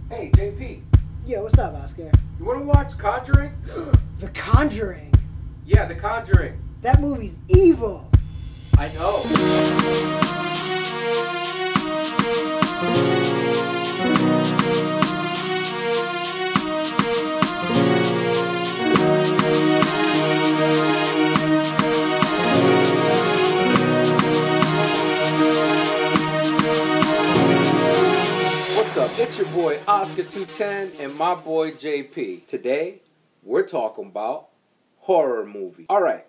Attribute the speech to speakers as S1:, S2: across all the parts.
S1: Hey, JP,
S2: Yo, what's up, Oscar?
S1: you want to watch Conjuring?
S2: The Conjuring.
S1: Yeah, The Conjuring.
S2: That movie's evil.
S1: I know. What's up? It's your boy Oscar TwoTen and my boy JP. Today, we're talking about horror movies. Alright,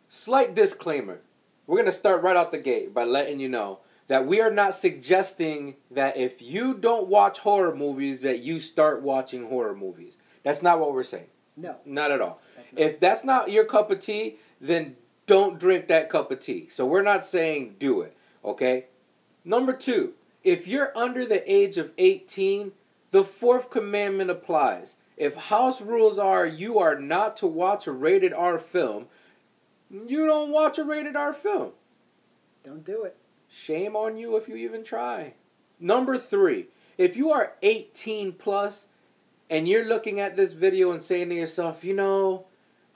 S1: slight disclaimer. We're going to start right out the gate by letting you know that we are not suggesting that if you don't watch horror movies that you start watching horror movies. That's not what we're saying.
S2: No.
S1: Not at all. If that's not your cup of tea, then don't drink that cup of tea. So we're not saying do it, okay? Number two, if you're under the age of 18, the fourth commandment applies. If house rules are you are not to watch a rated R film, you don't watch a rated R film.
S2: Don't do it.
S1: Shame on you if you even try. Number three, if you are 18 plus and you're looking at this video and saying to yourself, you know,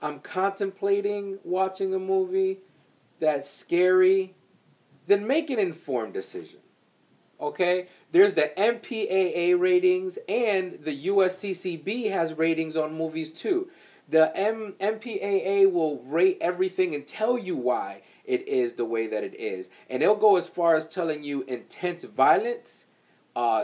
S1: I'm contemplating watching a movie that's scary, then make an informed decision. Okay? There's the MPAA ratings and the USCCB has ratings on movies too. The MPAA will rate everything and tell you why it is the way that it is. And they'll go as far as telling you intense violence,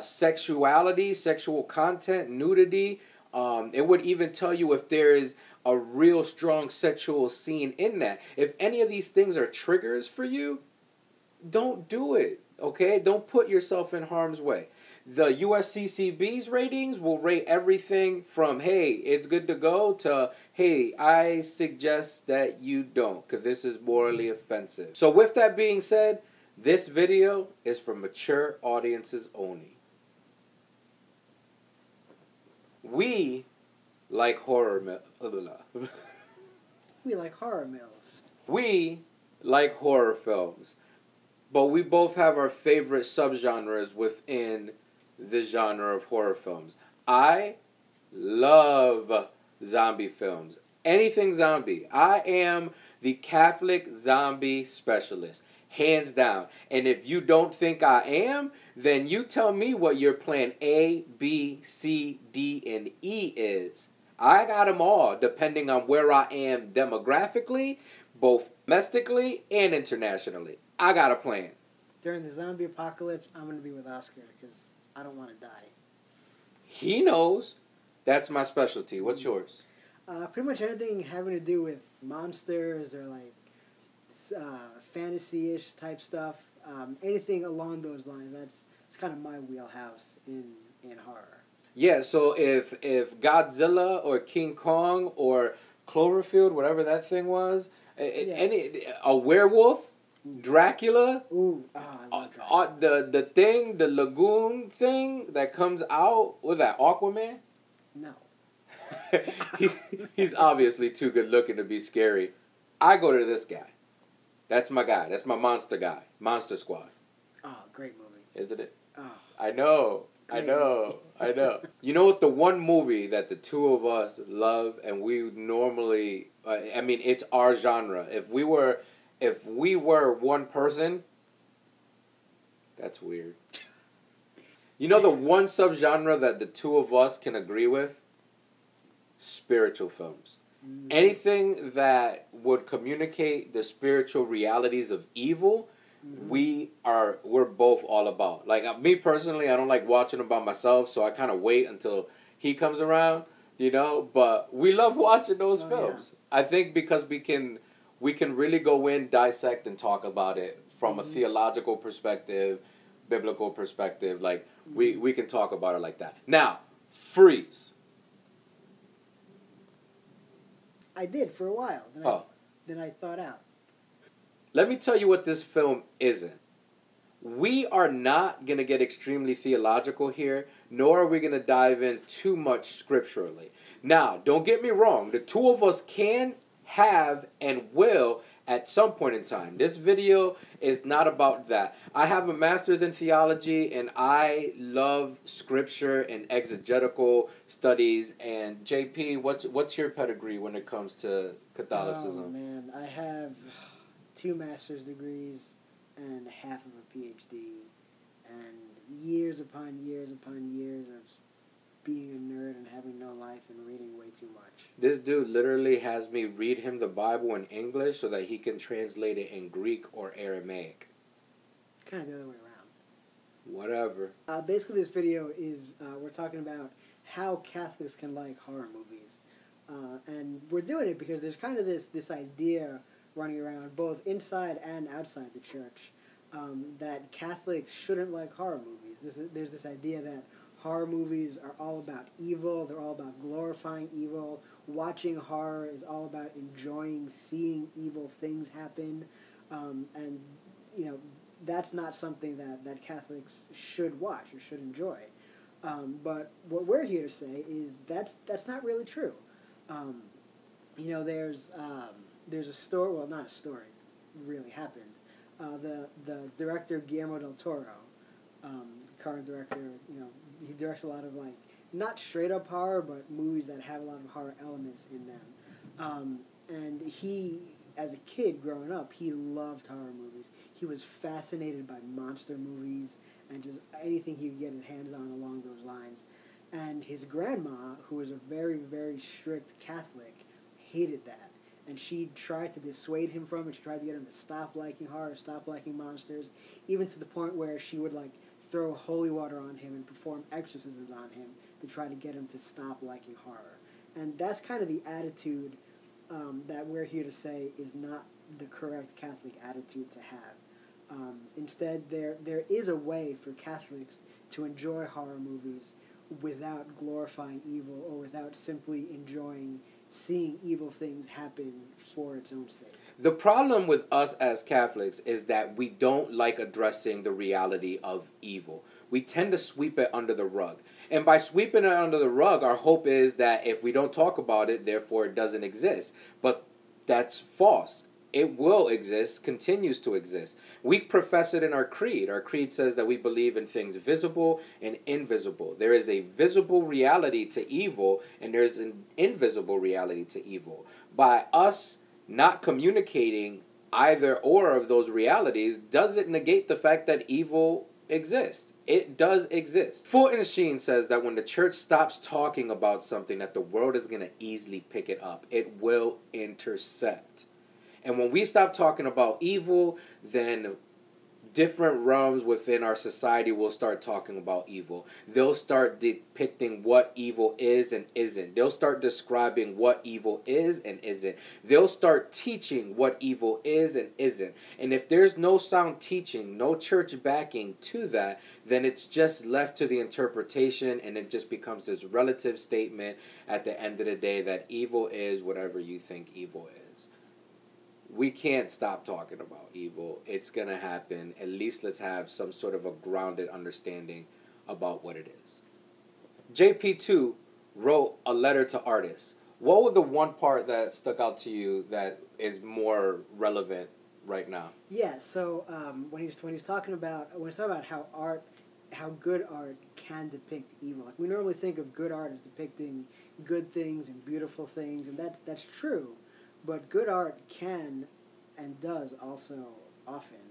S1: sexuality, sexual content, nudity. It would even tell you if there is a real strong sexual scene in that. If any of these things are triggers for you, don't do it, okay? Don't put yourself in harm's way. The USCCB's ratings will rate everything from, hey, it's good to go, to, hey, I suggest that you don't, because this is morally offensive. So with that being said, this video is for mature audiences only. We like horror.
S2: We like horror mills.
S1: We like horror films. But we both have our favorite subgenres within the genre of horror films. I love zombie films. Anything zombie. I am the Catholic zombie specialist. Hands down. And if you don't think I am, then you tell me what your plan A, B, C, D, and E is. I got them all, depending on where I am demographically, both domestically and internationally. I got a plan.
S2: During the zombie apocalypse, I'm going to be with Oscar because I don't want to die.
S1: He knows. That's my specialty. What's yours?
S2: Pretty much anything having to do with monsters or like fantasy-ish type stuff. Anything along those lines. That's kind of my wheelhouse in horror.
S1: Yeah, so if Godzilla or King Kong or Cloverfield, whatever that thing was, a werewolf, Dracula,
S2: Ooh, I love Dracula.
S1: the lagoon thing that comes out with that Aquaman.
S2: No.
S1: He's obviously too good looking to be scary. I go to this guy. That's my guy. That's my monster guy. Monster Squad.
S2: Oh, great movie.
S1: Isn't it?
S2: Oh,
S1: I know. I know. You know what's the one movie that the two of us love and we normally, it's our genre. If we were one person, that's weird. You know the one subgenre that the two of us can agree with? Spiritual films. Mm-hmm. Anything that would communicate the spiritual realities of evil, mm-hmm. we're both all about. Like me personally, I don't like watching them by myself, so I kind of wait until he comes around, you know, but we love watching those films. Yeah. I think because we can really go in, dissect, and talk about it from mm-hmm. a theological perspective, biblical perspective. Like, mm-hmm. we can talk about it like that. Now, Freeze.
S2: I did for a while. Then I thought out.
S1: Let me tell you what this film isn't. We are not going to get extremely theological here, nor are we going to dive in too much scripturally. Now, don't get me wrong. The two of us can have and will at some point in time. This video is not about that. I have a master's in theology, and I love scripture and exegetical studies. And JP, what's your pedigree when it comes to Catholicism?
S2: Oh man, I have 2 master's degrees and half of a PhD, and years upon years upon years of being a nerd and having no life and reading way too much.
S1: This dude literally has me read him the Bible in English so that he can translate it in Greek or Aramaic.
S2: Kind of the other way around.
S1: Whatever.
S2: Basically, this video is we're talking about how Catholics can like horror movies, and we're doing it because there's kind of this idea running around both inside and outside the church that Catholics shouldn't like horror movies. There's this idea that horror movies are all about evil. They're all about glorifying evil. Watching horror is all about enjoying seeing evil things happen. And, you know, that's not something that Catholics should watch or should enjoy. But what we're here to say is that's not really true. You know, there's a story, well, not a story, it really happened. The director Guillermo del Toro, current director, you know, he directs a lot of, like, not straight up horror, but movies that have a lot of horror elements in them. And he, as a kid growing up, he loved horror movies. He was fascinated by monster movies and just anything he could get his hands on along those lines. And his grandma, who was a very, very strict Catholic, hated that. And she tried to dissuade him from it. She tried to get him to stop liking horror, stop liking monsters, even to the point where she would, like, throw holy water on him and perform exorcisms on him to try to get him to stop liking horror. And that's kind of the attitude that we're here to say is not the correct Catholic attitude to have. Instead, there is a way for Catholics to enjoy horror movies without glorifying evil or without simply enjoying seeing evil things happen for its own sake.
S1: The problem with us as Catholics is that we don't like addressing the reality of evil. We tend to sweep it under the rug. And by sweeping it under the rug, our hope is that if we don't talk about it, therefore it doesn't exist. But that's false. It will exist, continues to exist. We profess it in our creed. Our creed says that we believe in things visible and invisible. There is a visible reality to evil, and there's an invisible reality to evil. By us not communicating either or of those realities doesn't negate the fact that evil exists. It does exist. Fulton Sheen says that when the church stops talking about something, that the world is going to easily pick it up. It will intercept. And when we stop talking about evil, then different realms within our society will start talking about evil. They'll start depicting what evil is and isn't. They'll start describing what evil is and isn't. They'll start teaching what evil is and isn't. And if there's no sound teaching, no church backing to that, then it's just left to the interpretation, and it just becomes this relative statement at the end of the day that evil is whatever you think evil is. We can't stop talking about evil. It's going to happen. At least let's have some sort of a grounded understanding about what it is. JP2 wrote a letter to artists. What was the one part that stuck out to you that is more relevant right now?
S2: Yeah, so when he's talking about how good art can depict evil. Like, we normally think of good art as depicting good things and beautiful things, and that's true. But good art can and does also often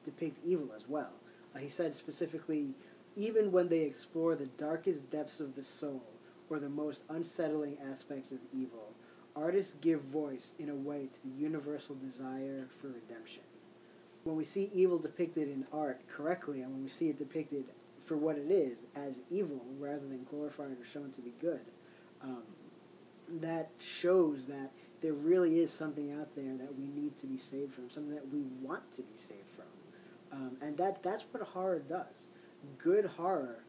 S2: depict evil as well. He said specifically, even when they explore the darkest depths of the soul or the most unsettling aspects of evil, artists give voice in a way to the universal desire for redemption. When we see evil depicted in art correctly, and when we see it depicted for what it is, as evil, rather than glorified or shown to be good, that shows that there really is something out there that we need to be saved from, something that we want to be saved from. And that's what horror does. Good horror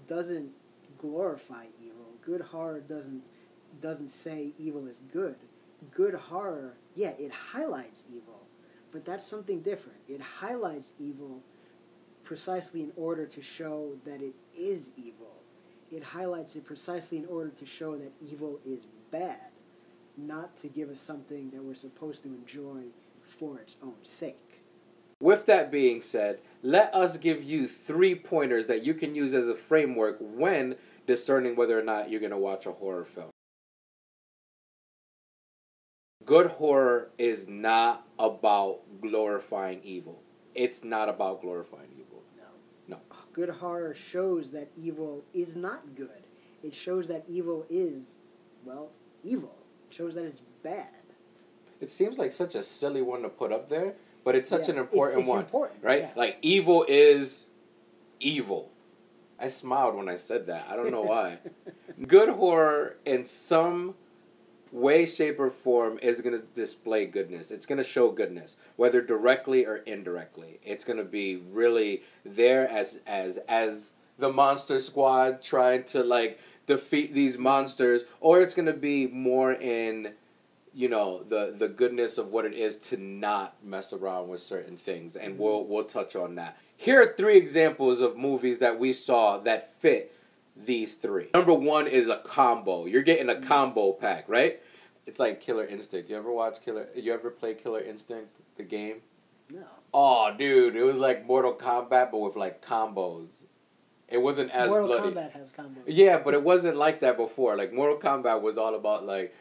S2: doesn't glorify evil. Good horror doesn't say evil is good. Good horror, yeah, it highlights evil, but that's something different. It highlights evil precisely in order to show that it is evil. It highlights it precisely in order to show that evil is bad. not to give us something that we're supposed to enjoy for its own sake.
S1: With that being said, let us give you 3 pointers that you can use as a framework when discerning whether or not you're going to watch a horror film. Good horror is not about glorifying evil. It's not about glorifying evil. No.
S2: Good horror shows that evil is not good. It shows that evil is, well, evil. It shows that it's bad. It
S1: seems like such a silly one to put up there, but it's such an important
S2: it's
S1: one.
S2: Important,
S1: right?
S2: Yeah.
S1: Like, evil is evil. I smiled when I said that. I don't know why. Good horror, in some way, shape, or form, is going to display goodness. It's going to show goodness, whether directly or indirectly. It's going to be really there as the monster squad trying to, like, defeat these monsters, or it's going to be more in, you know, the goodness of what it is to not mess around with certain things, and we'll touch on that. Here are 3 examples of movies that we saw that fit these 3. Number 1 is a combo. You're getting a combo pack, right? It's like Killer Instinct. You ever play Killer Instinct, the game?
S2: No.
S1: Oh, dude, it was like Mortal Kombat, but with, like, combos. It wasn't as bloody.
S2: Mortal Kombat has combos.
S1: Yeah, but it wasn't like that before. Like, Mortal Kombat was all about, like,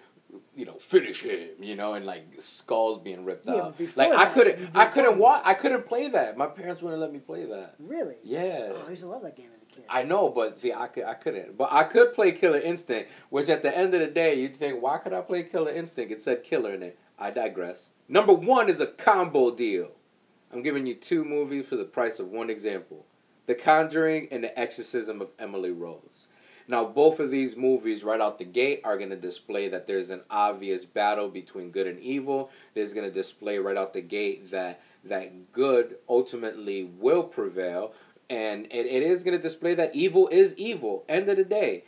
S1: you know, finish him, you know, and, like, skulls being ripped out. Like, I couldn't play that. My parents wouldn't let me play that.
S2: Really?
S1: Yeah.
S2: Oh, I used to love that game as a kid.
S1: I know, but I couldn't. But I could play Killer Instinct, which at the end of the day, you'd think, why could I play Killer Instinct? It said killer in it. I digress. Number 1 is a combo deal. I'm giving you 2 movies for the price of 1 example. The Conjuring and The Exorcism of Emily Rose. Now, both of these movies right out the gate are going to display that there's an obvious battle between good and evil. There's going to display right out the gate that good ultimately will prevail. And it is going to display that evil is evil. End of the day.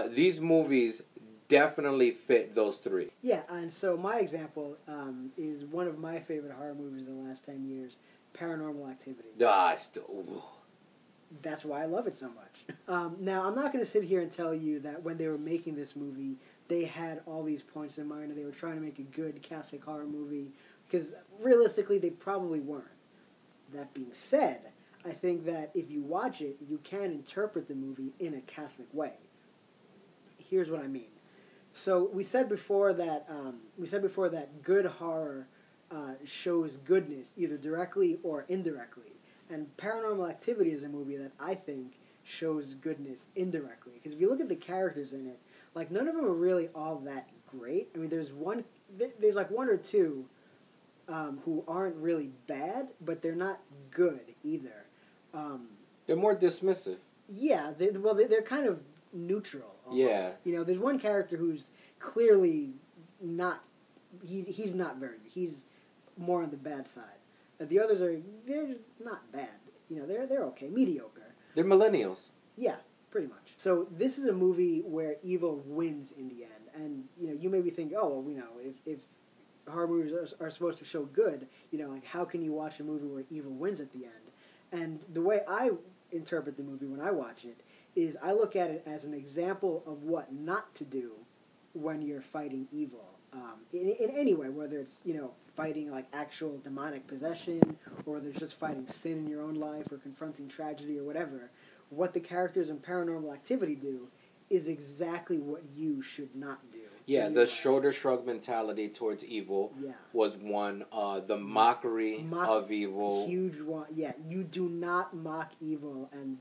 S1: These movies definitely fit those 3.
S2: Yeah, and so my example is one of my favorite horror movies in the last 10 years, Paranormal Activity. That's why I love it so much. Now, I'm not going to sit here and tell you that when they were making this movie, they had all these points in mind and they were trying to make a good Catholic horror movie, because realistically, they probably weren't. That being said, I think that if you watch it, you can interpret the movie in a Catholic way. Here's what I mean. So we said before that good horror shows goodness either directly or indirectly. And Paranormal Activity is a movie that I think shows goodness indirectly. Because if you look at the characters in it, like, none of them are really all that great. I mean, there's like 1 or 2 who aren't really bad, but they're not good either.
S1: They're more dismissive.
S2: Yeah, they're kind of neutral almost.
S1: Yeah.
S2: You know, there's one character who's clearly not, he's not very good. He's more on the bad side. The others they're not bad. You know, they're okay, mediocre.
S1: They're millennials.
S2: Yeah, pretty much. So this is a movie where evil wins in the end. And, you know, you maybe think, oh, well, you know, if horror movies are supposed to show good, you know, like, how can you watch a movie where evil wins at the end? And the way I interpret the movie when I watch it is I look at it as an example of what not to do when you're fighting evil. In any way, whether it's, you know, fighting like actual demonic possession, or whether it's just fighting sin in your own life, or confronting tragedy, or whatever. What the characters in Paranormal Activity do is exactly what you should not do.
S1: Yeah, the shoulder shrug mentality towards evil was one. The mockery of evil.
S2: Huge one. Yeah, you do not mock evil and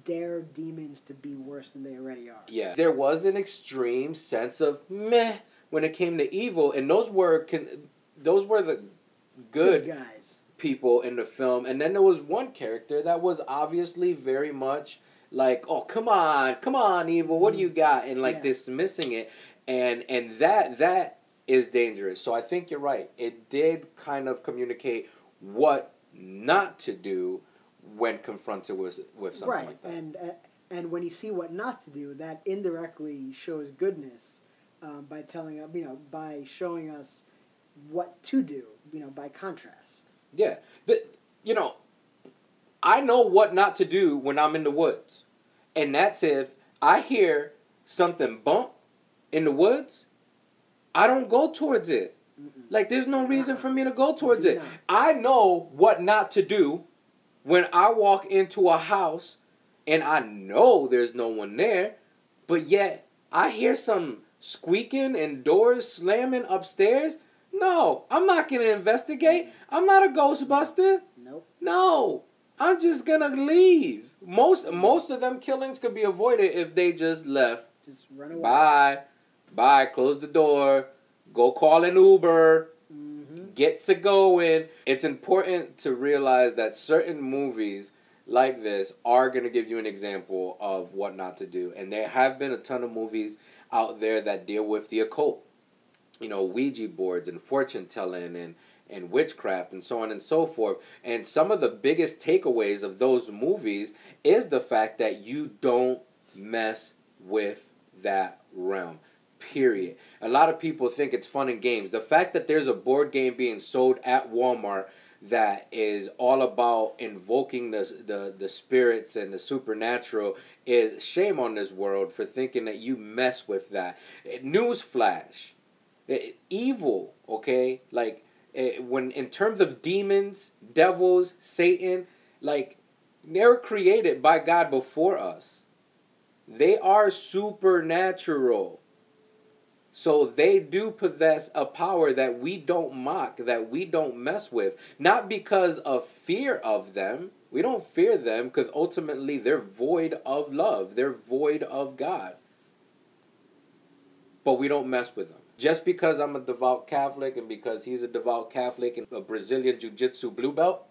S2: dare demons to be worse than they already are.
S1: Yeah, there was an extreme sense of meh when it came to evil, and those were the good
S2: guys,
S1: people in the film. And then there was one character that was obviously very much like, oh, come on, evil, what do you got? And like dismissing it. And that is dangerous. So I think you're right. It did kind of communicate what not to do when confronted with something like that.
S2: And when you see what not to do, that indirectly shows goodness by telling, you know, by showing us what to do, you know, by contrast.
S1: Yeah. You know, I know what not to do when I'm in the woods. And that's if I hear something bump in the woods, I don't go towards it.
S2: Mm-mm.
S1: Like, there's no reason for me to go towards
S2: Do
S1: it.
S2: not.
S1: I know what not to do when I walk into a house and I know there's no one there, but yet I hear some squeaking and doors slamming upstairs. No, I'm not going to investigate. I'm not a Ghostbuster.
S2: Nope.
S1: No, I'm just going to leave. Most of them killings could be avoided if they just left.
S2: Just run away.
S1: Bye, close the door, go call an Uber. Gets it going. It's important to realize that certain movies like this are going to give you an example of what not to do. And there have been a ton of movies out there that deal with the occult. You know, Ouija boards and fortune telling and witchcraft and so on and so forth. And some of the biggest takeaways of those movies is the fact that you don't mess with that realm. Period. A lot of people think it's fun and games. The fact that there's a board game being sold at Walmart that is all about invoking the spirits and the supernatural is shame on this world for thinking that you mess with that. Newsflash. Evil, okay? Like, when in terms of demons, devils, Satan, like, they're created by God before us. They are supernatural. So they do possess a power that we don't mock, that we don't mess with. Not because of fear of them. We don't fear them because ultimately they're void of love. They're void of God. But we don't mess with them. Just because I'm a devout Catholic and because he's a devout Catholic and a Brazilian Jiu-Jitsu blue belt.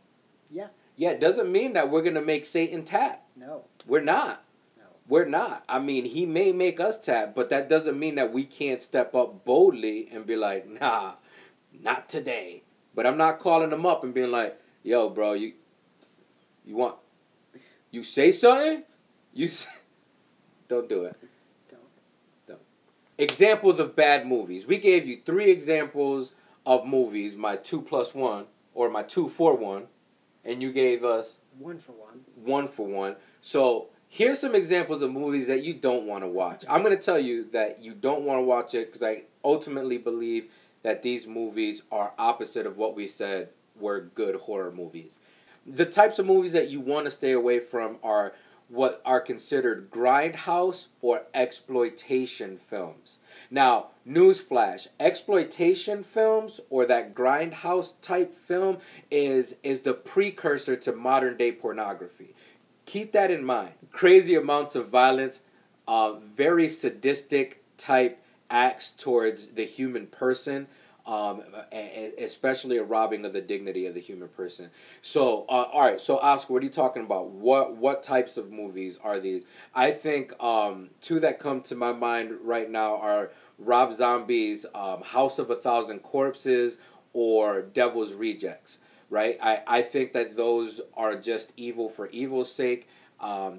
S2: Yeah.
S1: Yeah, it doesn't mean that we're going to make Satan tap.
S2: No.
S1: We're not. We're not. I mean, he may make us tap, but that doesn't mean that we can't step up boldly and be like, nah, not today. But I'm not calling him up and being like, yo, bro, you say something? Don't do it. Don't. Examples of bad movies. We gave you 3 examples of movies, my 2+1, or my 2 for 1, and you gave us
S2: 1 for 1.
S1: 1 for 1. So here's some examples of movies that you don't want to watch. I'm going to tell you that you don't want to watch it because I ultimately believe that these movies are opposite of what we said were good horror movies. The types of movies that you want to stay away from are what are considered grindhouse or exploitation films. Now, newsflash, exploitation films or that grindhouse type film is the precursor to modern day pornography. Keep that in mind. Crazy amounts of violence, very sadistic type acts towards the human person, especially a robbing of the dignity of the human person. So, all right. So, Oscar, what are you talking about? What types of movies are these? I think 2 that come to my mind right now are Rob Zombie's House of a Thousand Corpses or Devil's Rejects. Right? I think that those are just evil for evil's sake.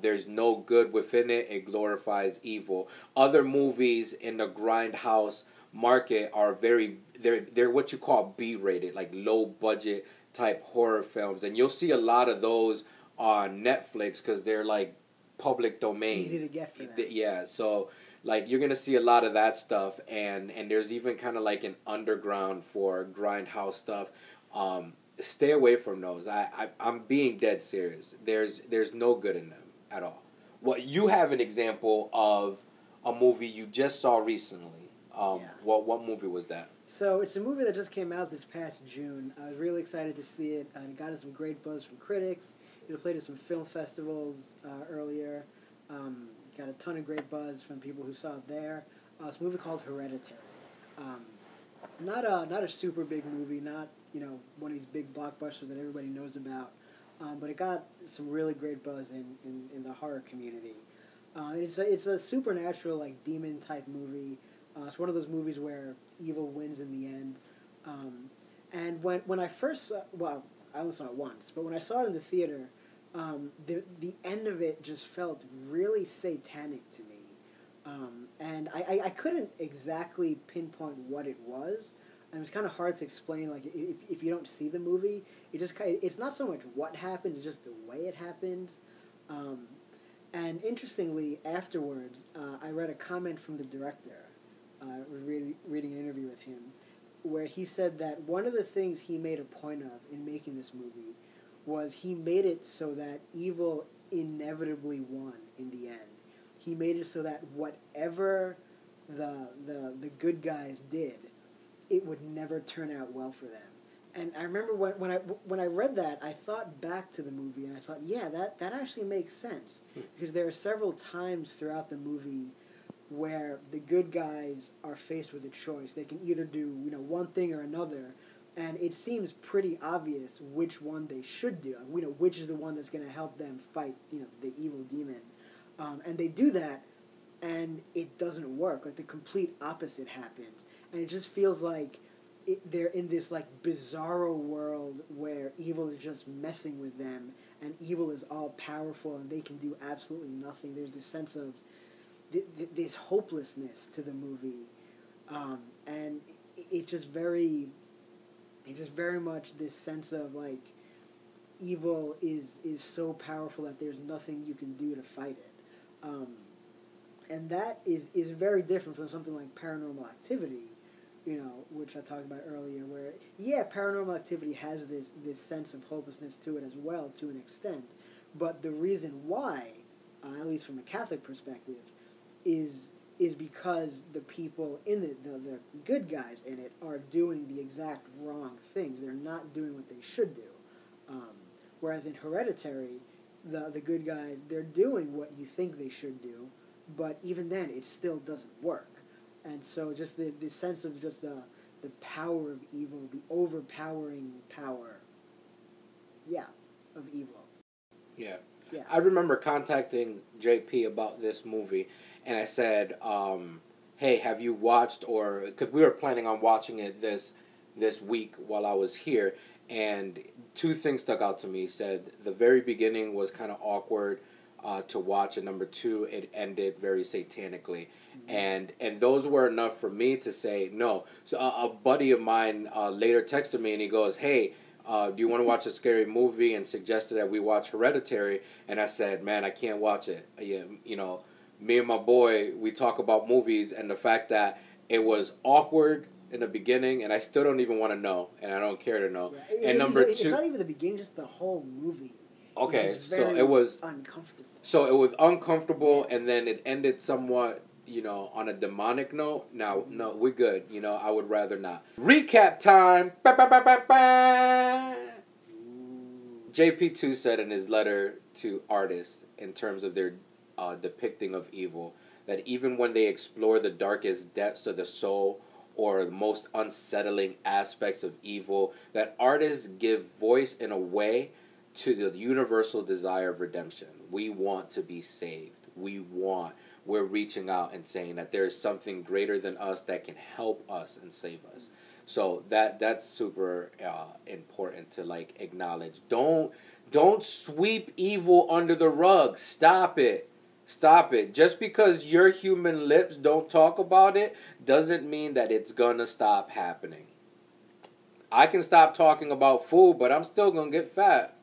S1: There's no good within it. It glorifies evil. Other movies in the grindhouse market are they're what you call B-rated, like low budget type horror films, and you'll see a lot of those on Netflix because they're like public domain.
S2: Easy to get for that.
S1: Yeah, so like you're gonna see a lot of that stuff, and there's even kind of like an underground for grindhouse stuff. Stay away from those. I'm being dead serious. There's no good in them at all. What you have an example of a movie you just saw recently. What movie was that?
S2: So it's a movie that just came out this past June. I was really excited to see it. It got some great buzz from critics. It played at some film festivals earlier. Got a ton of great buzz from people who saw it there. It's a movie called Hereditary. Not a super big movie, not one of these big blockbusters that everybody knows about, but it got some really great buzz in the horror community. It's a supernatural, like, demon type movie. It's one of those movies where evil wins in the end. And when I first saw, well, I only saw it once, but when I saw it in the theater, the end of it just felt really satanic to me. And I couldn't exactly pinpoint what it was. And it was kind of hard to explain, like, if you don't see the movie, it's not so much what happened, it's just the way it happened. And interestingly, afterwards, I read a comment from the director reading an interview with him, where he said that one of the things he made a point of in making this movie was he made it so that evil inevitably won in the end. He made it so that whatever the good guys did, it would never turn out well for them. And I remember when I read that, I thought back to the movie, and I thought, yeah, that actually makes sense. Because there are several times throughout the movie where the good guys are faced with a choice. They can either do one thing or another, and it seems pretty obvious which one they should do. Which is the one that's going to help them fight the evil demon. And they do that, and it doesn't work. Like, the complete opposite happens. And it just feels like they're in this, like, bizarro world where evil is just messing with them, and evil is all-powerful, and they can do absolutely nothing. There's this sense of this hopelessness to the movie, and it's just very much this sense of, like, evil is so powerful that there's nothing you can do to fight it. And that is very different from something like Paranormal Activity, which I talked about earlier, where, yeah, Paranormal Activity has this sense of hopelessness to it as well, to an extent, but the reason why, at least from a Catholic perspective, is because the people in the good guys in it are doing the exact wrong things. They're not doing what they should do. Whereas in Hereditary, the good guys, they're doing what you think they should do, but even then, it still doesn't work. And so just the sense of just the power of evil, the overpowering power, of evil.
S1: Yeah.
S2: Yeah.
S1: I remember contacting JP about this movie, and I said, hey, have you watched, or, because we were planning on watching it this week while I was here, and two things stuck out to me. He said the very beginning was kind of awkward to watch, and number two, it ended very satanically. Mm-hmm. And those were enough for me to say no. So a buddy of mine later texted me, and he goes, hey, do you want to watch a scary movie, and suggested that we watch Hereditary. And I said, man, I can't watch it. Me and my boy, we talk about movies, and the fact that it was awkward in the beginning, and I still don't even want to know, and I don't care to know. Yeah. And number two,
S2: it's not even the beginning, just the whole movie.
S1: Okay, so it was
S2: uncomfortable.
S1: So it was uncomfortable, and then it ended somewhat, on a demonic note. Now, no, we're good. I would rather not. Recap time. Ba, ba, ba, ba, ba. JP2 said in his letter to artists, in terms of their depicting of evil, that even when they explore the darkest depths of the soul or the most unsettling aspects of evil, that artists give voice in a way to the universal desire of redemption. We want to be saved. We're reaching out and saying that there is something greater than us that can help us and save us. So that's super important to, like, acknowledge. Don't sweep evil under the rug. Stop it. Just because your human lips don't talk about it doesn't mean that it's gonna stop happening. I can stop talking about food, but I'm still gonna get fat.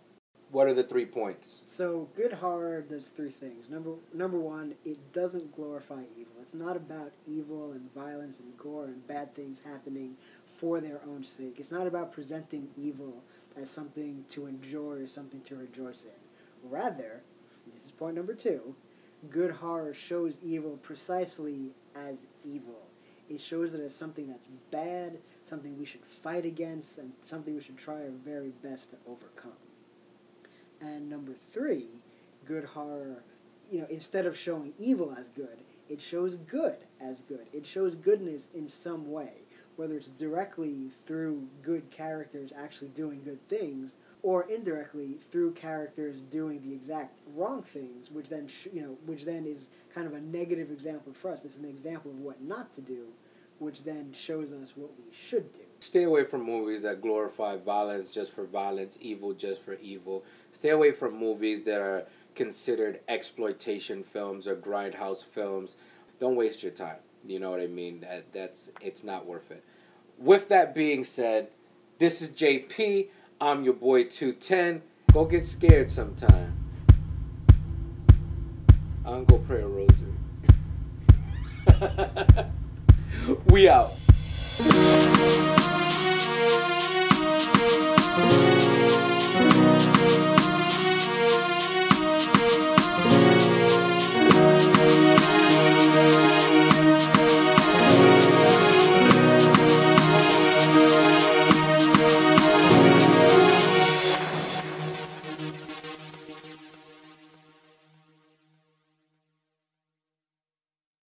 S1: What are the 3 points?
S2: So, good horror does three things. Number one, it doesn't glorify evil. It's not about evil and violence and gore and bad things happening for their own sake. It's not about presenting evil as something to enjoy or something to rejoice in. Rather, this is point number two, good horror shows evil precisely as evil. It shows it as something that's bad, something we should fight against, and something we should try our very best to overcome. And number three, good horror, instead of showing evil as good, it shows good as good. It shows goodness in some way, whether it's directly through good characters actually doing good things, or indirectly through characters doing the exact wrong things, which then is kind of a negative example for us. It's an example of what not to do, which then shows us what we should do.
S1: Stay away from movies that glorify violence just for violence, evil just for evil. Stay away from movies that are considered exploitation films or grindhouse films. Don't waste your time. You know what I mean? It's not worth it. With that being said, this is JP. I'm your boy 210. Go get scared sometime. I'm gonna go pray a rosary. We out.